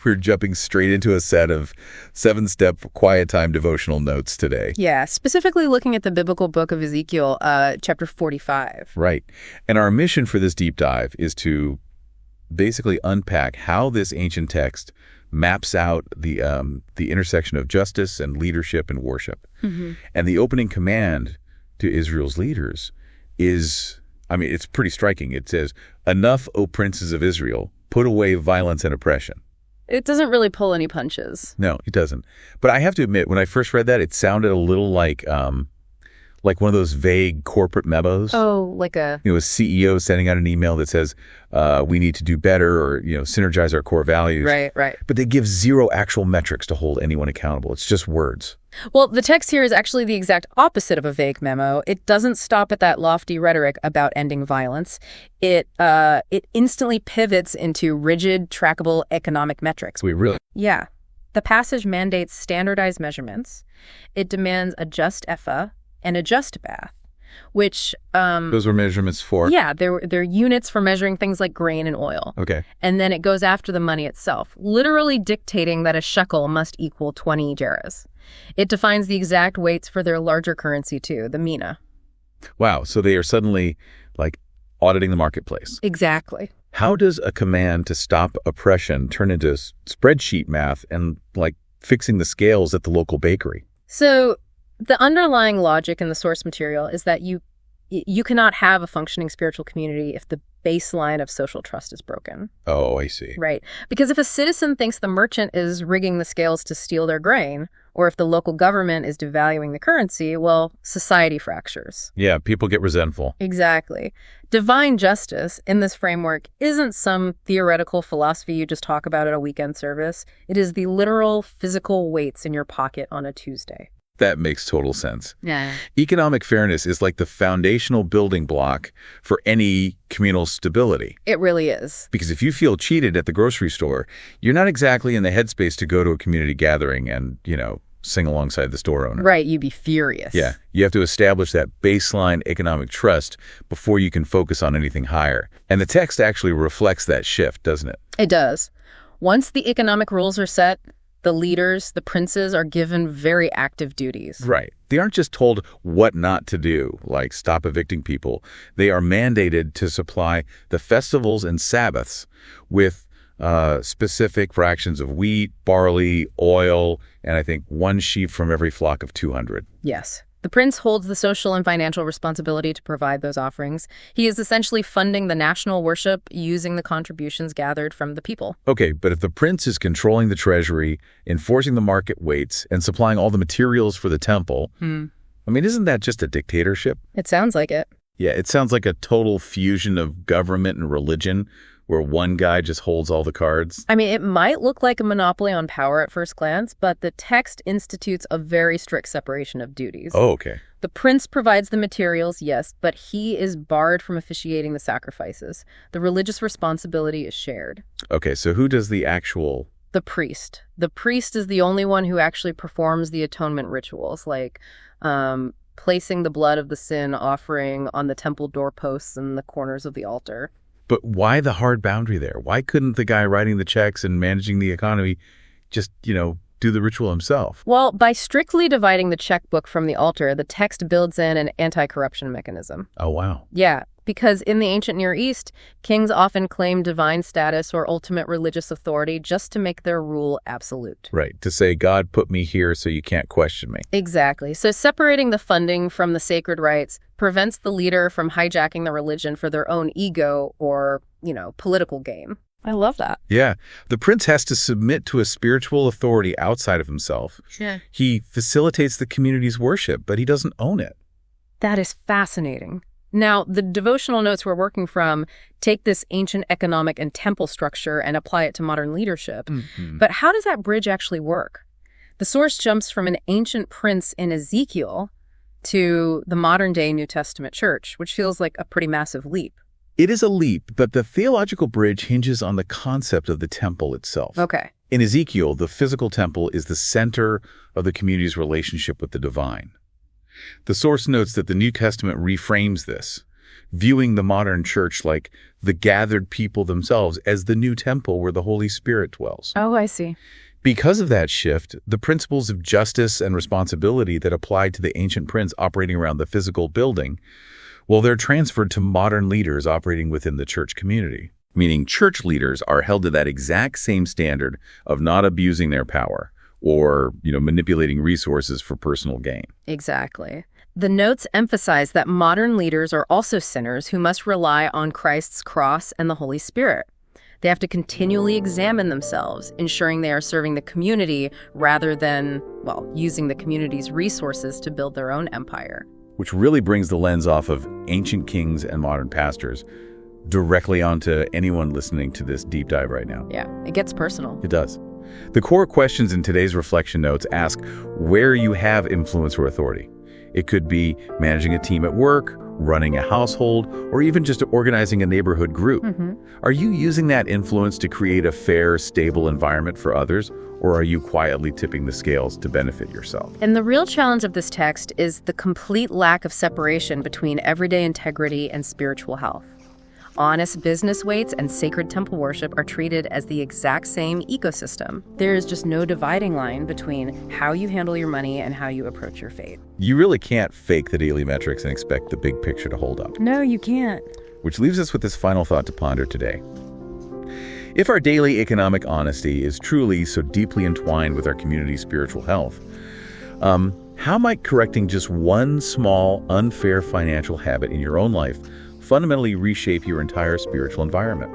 we're jumping straight into a set of 7-step quiet time devotional notes today. Yeah, specifically looking at the biblical book of Ezekiel, chapter 45. Right. And our mission for this deep dive is to basically unpack how this ancient text maps out the intersection of justice and leadership and worship. Mm-hmm. And the opening command to Israel's leaders is, it's pretty striking. It says, "Enough, O princes of Israel, put away violence and oppression." It doesn't really pull any punches. No, it doesn't. But I have to admit, when I first read that, it sounded a little like one of those vague corporate memos. Oh, like a CEO sending out an email that says, we need to do better, or, synergize our core values. Right. But they give zero actual metrics to hold anyone accountable. It's just words. Well, the text here is actually the exact opposite of a vague memo. It doesn't stop at that lofty rhetoric about ending violence. It instantly pivots into rigid, trackable economic metrics. Wait, really? Yeah. The passage mandates standardized measurements. It demands a just ephah and a just bath, which... those were measurements for? Yeah, they're units for measuring things like grain and oil. Okay. And then it goes after the money itself, literally dictating that a shekel must equal 20 gerahs. It defines the exact weights for their larger currency, too, the mina. Wow, so they are suddenly, auditing the marketplace. Exactly. How does a command to stop oppression turn into spreadsheet math and, fixing the scales at the local bakery? So the underlying logic in the source material is that you cannot have a functioning spiritual community if the baseline of social trust is broken. Oh, I see. Right. Because if a citizen thinks the merchant is rigging the scales to steal their grain, or if the local government is devaluing the currency, well, society fractures. Yeah, people get resentful. Exactly. Divine justice in this framework isn't some theoretical philosophy you just talk about at a weekend service. It is the literal physical weights in your pocket on a Tuesday. That makes total sense. Yeah. Economic fairness is like the foundational building block for any communal stability. It really is. Because if you feel cheated at the grocery store, you're not exactly in the headspace to go to a community gathering and, sing alongside the store owner. Right, you'd be furious. Yeah, you have to establish that baseline economic trust before you can focus on anything higher. And the text actually reflects that shift, doesn't it? It does. Once the economic rules are set, the leaders, the princes, are given very active duties. Right. They aren't just told what not to do, like stop evicting people. They are mandated to supply the festivals and Sabbaths with specific fractions of wheat, barley, oil, and I think 1 sheep from every flock of 200. Yes. The prince holds the social and financial responsibility to provide those offerings. He is essentially funding the national worship using the contributions gathered from the people. Okay, but if the prince is controlling the treasury, enforcing the market weights, and supplying all the materials for the temple, isn't that just a dictatorship? It sounds like it. Yeah, it sounds like a total fusion of government and religion, where one guy just holds all the cards. It might look like a monopoly on power at first glance, but the text institutes a very strict separation of duties. Oh, okay. The prince provides the materials, yes, but he is barred from officiating the sacrifices. The religious responsibility is shared. Okay, so who does the actual... The priest. The priest is the only one who actually performs the atonement rituals, like placing the blood of the sin offering on the temple doorposts and the corners of the altar. But why the hard boundary there? Why couldn't the guy writing the checks and managing the economy just, do the ritual himself? Well, by strictly dividing the checkbook from the altar, the text builds in an anti-corruption mechanism. Oh, wow. Yeah, because in the ancient Near East, kings often claimed divine status or ultimate religious authority just to make their rule absolute. Right, to say, God put me here so you can't question me. Exactly. So separating the funding from the sacred rites prevents the leader from hijacking the religion for their own ego or, political gain. I love that. Yeah. The prince has to submit to a spiritual authority outside of himself. Yeah. He facilitates the community's worship, but he doesn't own it. That is fascinating. Now, the devotional notes we're working from take this ancient economic and temple structure and apply it to modern leadership. Mm-hmm. But how does that bridge actually work? The source jumps from an ancient prince in Ezekiel to the modern-day New Testament church, which feels like a pretty massive leap. It is a leap, but the theological bridge hinges on the concept of the temple itself. Okay. In Ezekiel, the physical temple is the center of the community's relationship with the divine. The source notes that the New Testament reframes this. viewing the modern church like the gathered people themselves as the new temple where the Holy Spirit dwells. Oh, I see. Because of that shift, the principles of justice and responsibility that applied to the ancient prince operating around the physical building, well, they're transferred to modern leaders operating within the church community. Meaning church leaders are held to that exact same standard of not abusing their power or, manipulating resources for personal gain. Exactly. The notes emphasize that modern leaders are also sinners who must rely on Christ's cross and the Holy Spirit. They have to continually examine themselves, ensuring they are serving the community rather than, using the community's resources to build their own empire. Which really brings the lens off of ancient kings and modern pastors directly onto anyone listening to this deep dive right now. Yeah, it gets personal. It does. The core questions in today's reflection notes ask where you have influence or authority. It could be managing a team at work, running a household, or even just organizing a neighborhood group. Are you using that influence to create a fair, stable environment for others, or are you quietly tipping the scales to benefit yourself? And the real challenge of this text is the complete lack of separation between everyday integrity and spiritual health. Honest business weights and sacred temple worship are treated as the exact same ecosystem. There is just no dividing line between how you handle your money and how you approach your faith. You really can't fake the daily metrics and expect the big picture to hold up. No, you can't. Which leaves us with this final thought to ponder today. If our daily economic honesty is truly so deeply entwined with our community's spiritual health, how might correcting just one small, unfair financial habit in your own life fundamentally reshape your entire spiritual environment?